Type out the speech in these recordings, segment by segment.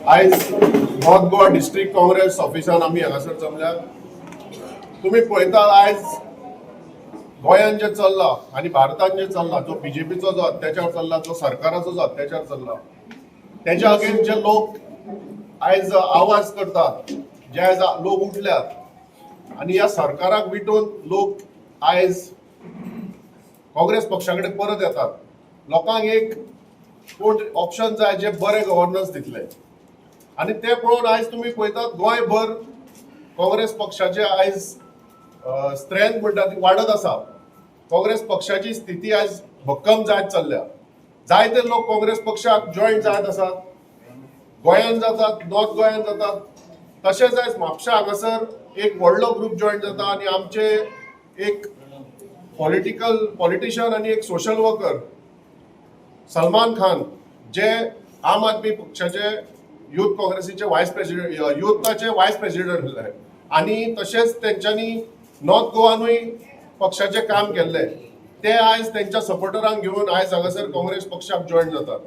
आज north Goa district Congress ऑफिसान आम्ही हांगासर जमल्या. तुम्ही पळयता आज गोंयान जे चल्ला आणि भारतान जे चल्ला, जो बीजेपीचो जो अत्याचार चल्ला, जो सरकाराचो जो अत्याचार चल्ला, त्याच्या अगेन्स्ट जे लोक आज आवाज करतात, जे आज लोक उठल्यात आणि या सरकाराक विटून लोक आज काँग्रेस पक्षाकडे परत येतात. लोकांक एक कोण ऑप्शन जाय जे बरे गव्हर्नन्स दितले आणि ते पळोवन आज तुम्ही पळयतात गोंयभर काँग्रेस पक्षाचे आज स्ट्रेंथ म्हणटा ती वाडत आसा. काँग्रेस पक्षाची स्थिती आज भक्कम जायत चल्ल्या. जायते लोक काँग्रेस पक्षाक जॉईन जायत आसात. गोंयान जातात, नॉर्थ गोंयान जातात. तशेंच आज म्हापशा हांगासर एक व्हडलो ग्रुप जॉईन जाता आणि आमचे एक पॉलिटिशियन आणि एक सोशल वर्कर सलमान खान, जे आम आदमी पक्षाचे युथ काँग्रेसीचे वायस प्रेसिडेंट, युथाचे वायस प्रेसिडेंट आसले आणि तशेंच तेंच्यांनी नॉर्थ गोवानूय पक्षाचे काम केल्ले. ते आज त्यांच्या सपोर्टरांक घेऊन आज हांगासर काँग्रेस पक्षाक जॉईन जातात.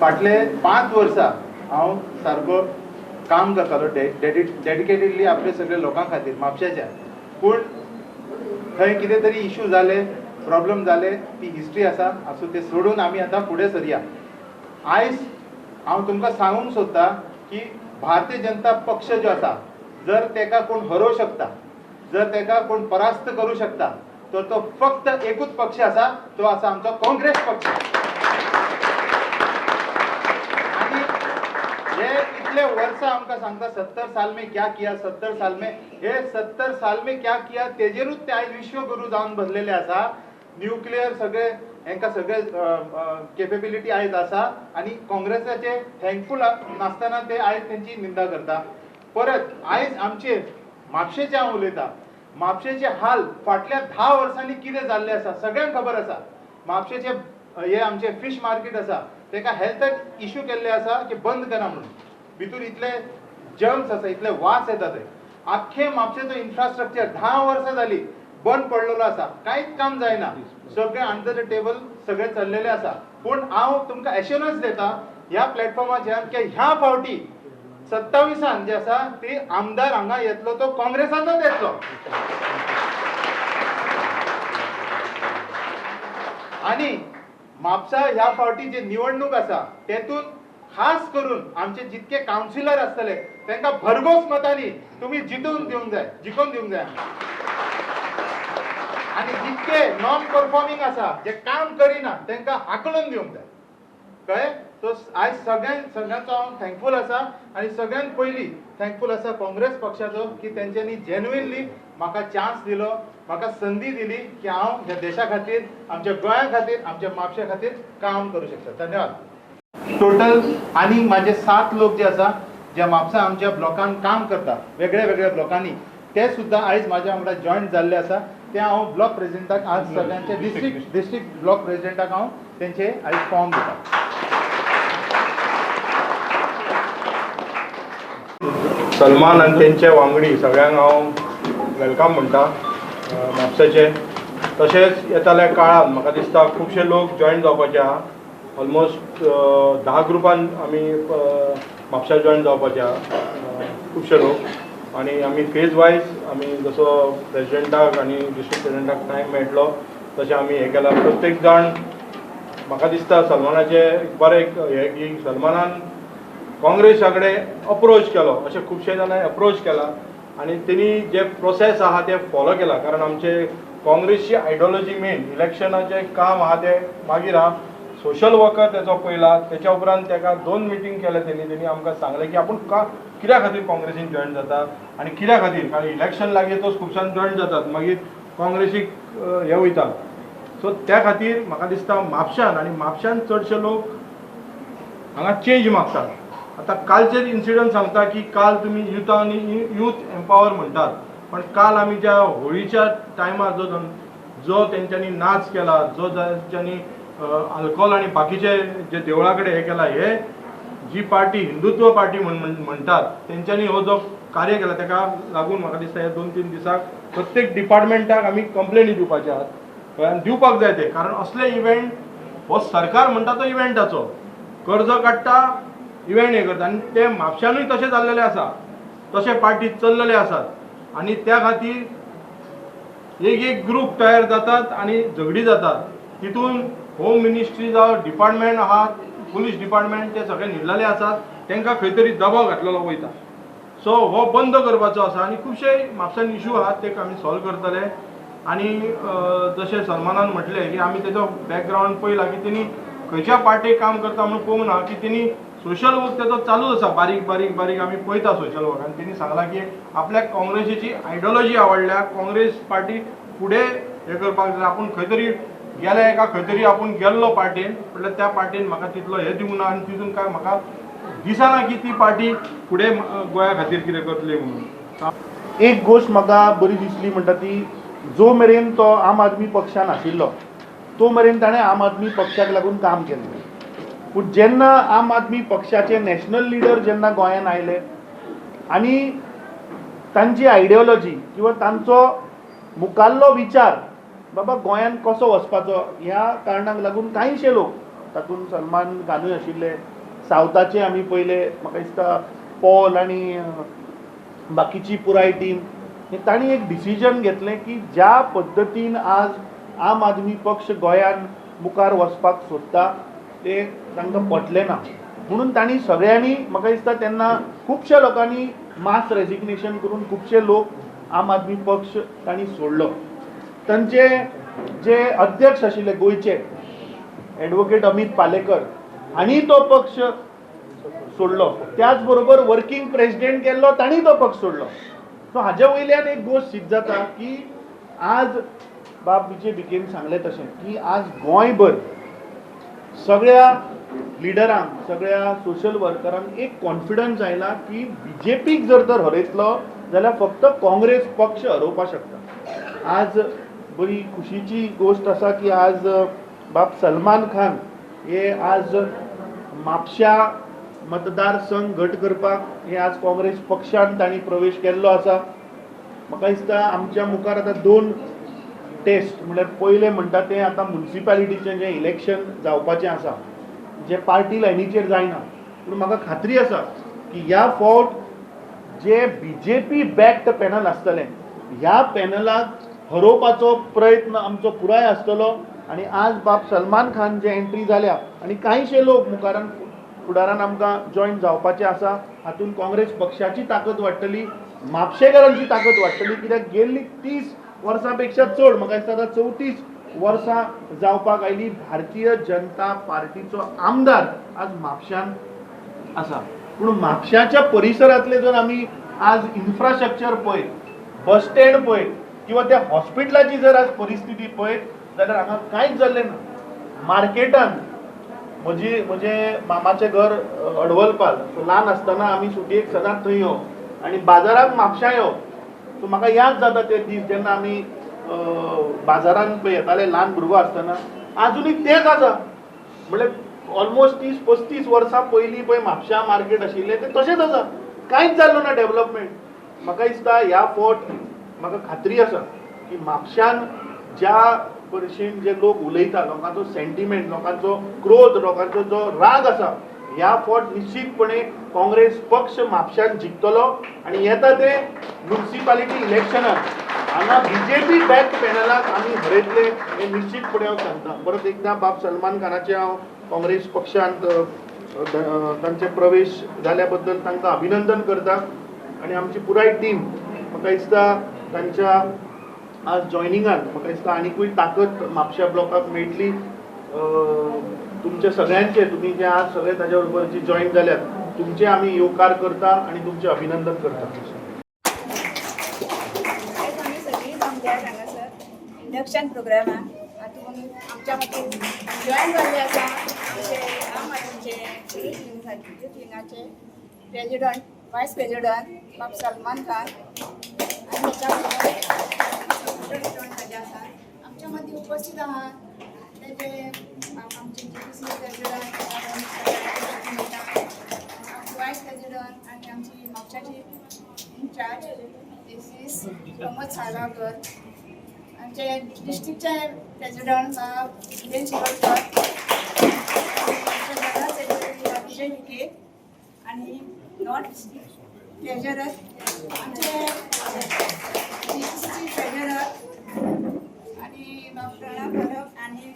फाटले 5 वर्सां हांव सारको काम करतालो डेडिकेटेडली आपले सगळे लोकां खातीर म्हापशेच्या. पूण थंय कितें तरी इश्यू जाले, प्रॉब्लेम जाले, ती हिस्ट्री आसा. आसूं ते सोडून आमी आतां फुडें सरया. आयज हांव तुमकां सांगूंक सोदतां की भारतीय जनता पक्ष जो आसा, जर तेका कोण हरोवंक शकता, जर तेका कोण परास्त करूं शकता, तर तो फक्त एकूच पक्ष आसा, तो आसा आमचो काँग्रेस पक्ष. आणि हे इतले वर्सां आमकां सांगता 70 साल में क्या किया, 70 साल में, हे 70 साल में क्या किया तेजेरूच ते आयज विश्वगुरू जावन बसलेले आसा. न्यूक्लियर सगळे हेंकां सगळे केपेबिलिटी आयज आसा आणि काँग्रेसाचे थँकफूल नासतना ते आयज तेंची निंदा करता. परत आयज आमचे म्हापशेचे हांव उलयतां, म्हापशेचे हाल फाटल्या 10 वर्सांनी कितें जाल्ले आसा सगळ्यांक खबर आसा. म्हापशेचे हे आमचे फिश मार्केट आसा, तेका हेल्थ इश्यू केल्ले आसा की बंद करा म्हणून. भितूर इतले जर्म्स आसा, इतले वास येता. थंय आख्खे म्हापशेचो इन्फ्रास्ट्रक्चर 10 वर्सां जाली बंद पडलेलो आसा, कांयच काम जायना. सगळे अंडर द टेबल सगळे चल्लेले आसा. पूण हांव तुमकां एश्युरन्स दिता ह्या प्लॅटफॉर्माचेर की ह्या फावटी 27 जे आसा ती आमदार हांगा येतलो तो काँग्रेसाचोच येतलो. आणि म्हापसा ह्या फावटी जे निवडणूक आसा तेतून खास करून आमचे जितके काउन्सिलर आसतले तांकां भरघोस मतांनी तुम्ही जिखून दिवंक जाय. आणि जितके नॉन परफॉर्मिंग आसा, जे काम करिना, तांकां हाकलून दिवंक जाय. कळ्ळें? तो आज सगळ्यांचो हांव थँकफूल आसा. आणि सगळ्यांत पयलीं थँकफूल आसा काँग्रेस पक्षाचो की तेंच्यांनी जेन्युइनली म्हाका चान्स दिलो, म्हाका संदी दिली की हांव ह्या देशा खातीर, आमच्या गोंया खातीर, आमच्या म्हापशा खातीर काम करूं शकता. धन्यवाद. टोटल आणि माझे 7 लोक जे आसा, जे म्हापसा आमच्या ब्लॉकान काम करता वेगळ्या वेगळ्या ब्लॉकांनी, ते सुद्धा आयज म्हाज्या वांगडा जॉईन जाल्ले आसा. ते हांव ब्लॉक प्रेसिडेंटाक आज सगळ्यांचे डिस्ट्रिक्ट ब्लॉक प्रेसिडेंटाक हांव तेंचे आयज फॉर्म दिता. सलमान आणि तेंचे वांगडी सगळ्यांक हांव वेलकम म्हणटा म्हापसाचे. तशेंच येताल्या काळात म्हाका दिसता खुबशे लोक जॉईन जावपाचे आहा. ऑलमोस्ट 10 ग्रुपान आमी म्हापशा जॉईन जावपाचे आहा खुबशे लोक. आणि आमी फेज वायज आमी जसो प्रेसिडेंटाक आणि डिस्ट्रिक्ट प्रेसिडेंटाक टायम मेळटलो तशें आमी हें केलां. प्रत्येक जाण म्हाका दिसता सलमानाचे एक बरें हे की सलमानान काँग्रेसा कडेन अप्रोच केलो, अशे खुबशे जाणांनी अप्रोच केला आनी तेणी जे प्रोसेस आहा ते फॉलो केला. कारण आमचे काँग्रेसची आयडियोलॉजी मेन इलेक्शनाचें काम आहा ते मागीर आहा. सोशल वर्कर तेचो पयला, तेच्या उपरांत तेका 2 मिटींग केले तेणी आमकां सांगलें की आपूण कित्या खातीर काँग्रेसीन जॉयन जाता आनी कित्या खातीर, कारण इलेक्शन लागीं तो खुबशान जॉयन जातात मागीर काँग्रेसीक हे वयता. सो त्या खातीर म्हाका दिसता म्हापशान चडशे लोक हांगा चेंज मागतात. आतां कालचेच इन्सिडंट सांगता की काल तुमी यूथ एम्पावर म्हणटात, पण काल आमी ज्या होळीच्या टायमार जो तेंच्यांनी नाच केला, जो तेंच्यांनी आल्कोहोल आनी बाकीचे जे देवळा कडेन हे केला, हे जी पार्टी हिंदुत्व पार्टी म्हणटात तेंच्यांनी हो जो कार्य केला तेका लागून म्हाका दिसता हे 2-3 दिसाक प्रत्येक डिपार्टमेंटाक आमी कंप्लेनी दिवपाचे आहात. कळ्ळें? दिवपाक जाय ते, कारण असले इव्हेंट हो सरकार म्हणटा तो इव्हेंटाचो कर्ज काडटा, इव्हेंट हे करता, आनी ते म्हापशानूय तशें जाल्लेले आसा, तशे पार्टी चल्लेले आसात आनी त्या खातीर एक ग्रूप तयार जातात आनी झगडी जातात. तितून होम मिनिस्ट्री जावं डिपार्टमेंट आहा, पुलीस डिपार्टमेंट ते सगळे न्हिदलेले आसात, तांकां खंय तरी दबाव घातलेलो वयता. सो हो बंद करपाचो आसा आनी खुबशे म्हापशान इश्यू आहात ते आमी सॉल्व करतले. आनी जशें सलमानान म्हटलें की आमी तेजो बॅकग्रावंड पळयला की तेणी खंयच्या पार्टेक काम करता म्हणून पळोवंक ना, की तेणी सोशल वर्क तेजो चालूच आसा, बारीक बारीक बारीक आमी पळयता सोशल वर्क. आनी तेणी सांगलां की आपल्याक काँग्रेसीची आयडियोलॉजी आवडल्या, काँग्रेस पार्टी फुडें हे करपाक जाय. आपूण खंय तरी गेल्या एका खंय तरी आपूण गेल्लो पार्टेन, म्हटल्यार त्या पार्टेन म्हाका तितलो हे दिवंक ना आनी तितून काय म्हाका दिसना की ती पार्टी फुडें गोंया खातीर कितें करतली म्हणून. एक गोश्ट म्हाका बरी दिसली म्हणटा ती, जो मेरेन तो आम आदमी पक्षान आशिल्लो तो मेरेन ताणें आम आदमी पक्षाक लागून काम केलें. पूण जेन्ना आम आदमी पक्षाचे नॅशनल लिडर जेन्ना गोंयान आयले आनी तांची आयडियोलॉजी किंवा तांचो मुखाल्लो विचार बाबा गोंयान कसो वचपाचो ह्या कारणाक लागून कांयशे लोक, तातूंत सलमान खानूय आशिल्ले, सावथाचे आमी पयले, म्हाका दिसता पॉल आनी बाकीची पुराय टीम, तांणी एक डिसिजन घेतलें की ज्या पद्दतीन आज आम आदमी पक्ष गोंयान मुखार वचपाक सोदता ते तांकां पटलें ना. म्हणून तांणी सगळ्यांनी, म्हाका दिसता तेन्ना खुबश्या लोकांनी मास रेजिग्नेशन करून खुबशे लोक आम आदमी पक्ष तांणी सोडलो. तांचे जे अध्यक्ष आशिल्ले गोंयचे एडवोकेट अमित पालेकर हांणी तो पक्ष सोडलो, त्याच बरोबर वर्किंग प्रेसिडेंट केल्लो तांणी तो पक्ष सोडलो. सो हाजे वयल्यान एक गोश्ट सिद्ध जाता की आज बाब विजय बिकेन सांगलें तशें की आज गोंयभर सगळ्या लिडरांक, सगळ्या सोशल वर्करांक एक कॉन्फिडन्स आयला की बीजेपीक जर तर हरयतलो जाल्यार फक्त काँग्रेस पक्ष हरोवपाक शकता. आज बरी खुशीची गोश्ट आसा की आज बाब सलमान खान हे आज म्हापशा मतदारसंघ घट करपाक हे आज काँग्रेस पक्षान तांणी प्रवेश केल्लो आसा. म्हाका दिसता आमच्या मुखार आतां 2 टेस्ट, म्हळ्यार पयलें म्हणटा तें आतां म्युनिसिपालिटीचें जें इलेक्शन जावपाचें आसा जे पार्टी लायनीचेर जायना. पूण म्हाका खात्री आसा की ह्या फावट जे बीजेपी बॅक्ड पॅनल आसतलें ह्या पॅनलाक हरोवपाचो प्रयत्न आमचो पुराय आसतलो. आनी आज बाब सलमान खान जे एंट्री जाल्या आनी कांयशे लोक मुखारान फुडारान आमकां जॉयन जावपाचे आसा, हातूंत काँग्रेस पक्षाची ताकद वाडटली, म्हापशेकारांची ताकद वाडटली. कित्याक गेल्ली 30 वर्सां पेक्षा चड, म्हाका दिसता 34 वर्सां जावपाक आयली भारतीय जनता पार्टीचो आमदार आज म्हापशान आसा. पूण म्हापशाच्या परिसरांतले जर आमी आज इन्फ्रास्ट्रक्चर पळयत, बस स्टँड पळयत किंवा त्या हॉस्पिटलाची जर आज परिस्थिती पळयत जाल्यार हांगा कांयच जाल्लें ना. मार्केटान म्हजे मामाचें घर अडवलपाल, सो ल्हान आसतना आमी सुटयेक सदांच थंय यो आनी बाजाराक म्हापशा यो. सो म्हाका याद जाता ते दीस जेन्ना आमी बाजारान पळय येताले ल्हान भुरगो आसतना. आजुनूय तेच आसा, म्हळ्यार ऑलमोस्ट 30-35 वर्सां पयलीं पळय म्हापशा मार्केट आशिल्लें तें तशेंच आसा, कांयच जाल्लो ना डेव्हलपमेंट. म्हाका दिसता ह्या फावट म्हाका खात्री आसा की म्हापशान ज्या भशेन जे लोक उलयता, लोकांचो सेंटिमेंट, लोकांचो क्रोध, लोकांचो जो राग आसा, ह्या फावट निश्चितपणे काँग्रेस पक्ष म्हापशान जिखतलो. आनी येता ते म्युनिसिपालिटी इलेक्शनाक हांगा बीजेपी बॅक पॅनलाक आमी हरयतले हे निश्चितपणे हांव सांगता. परत एकदा बाब सलमान खानाचे हांव काँग्रेस पक्षांत तांचे प्रवेश जाल्या बद्दल तांकां अभिनंदन करता आनी आमची पुराय टीम म्हाका दिसता तांच्या आज जॉयनिंगान म्हाका दिसता आनीकूय ताकद म्हापश्या ब्लॉकाक मेळटली. तुमचे सगळ्यांचे तुमी जे आज सगळे ताच्या बरोबर जे जॉईन जाल्यात तुमचे आमी येवकार करता आनी तुमचे अभिनंदन करता. आयज आमी सगळीं जमल्यात हांगासर इंडक्शन प्रोग्रामाक. हातूंत आमच्या मदीं जॉयन जाल्ले आसा आमचे आम आदमीचे युथ विंगाचे प्रेजिडंट वायस प्रेजिडंट बाब सलमान खान आनी ताच्या बरोबर जॉयन जाल्ले आसा. आमच्या मदीं उपस्थित आहात तेजे आमचे GPC प्रेजिडंट वायस प्रेजिडंट आनी आमची म्हापशाची इन्चार्ज दिस प्रमोद साळगांवकर, आमचे डिस्ट्रिक्टचे प्रेजिडंट विजय शिरोडकर, आमचे जनरल सेक्रेटरी विजय विखे आनी नॉर्थ डिस्ट्रिक्ट ट्रेजरर आमचे DCC ट्रेजरर आनी प्रणव परब आनी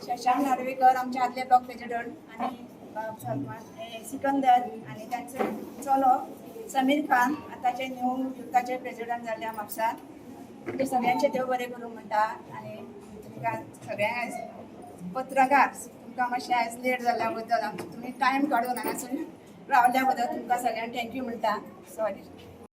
शशांक नार्वेकर आमचे आदले ब्लॉक प्रेजिडंट आनी सलमान सिकंदर आनी तांचो चलो समीर खान आतांचे न्यू युथाचे प्रेजिडंट जाल्ल्या म्हापसान. म्हणजे सगळ्यांचे देव बरें करूं म्हणटा आनी तुमकां सगळ्यांक पत्रकार तुमकां मातशें आयज लेट जाल्ल्या बद्दल तुमी टायम काडून हांगासर रावल्या बद्दल तुमकां सगळ्यांक थँक्यू म्हणटा. सॉरी.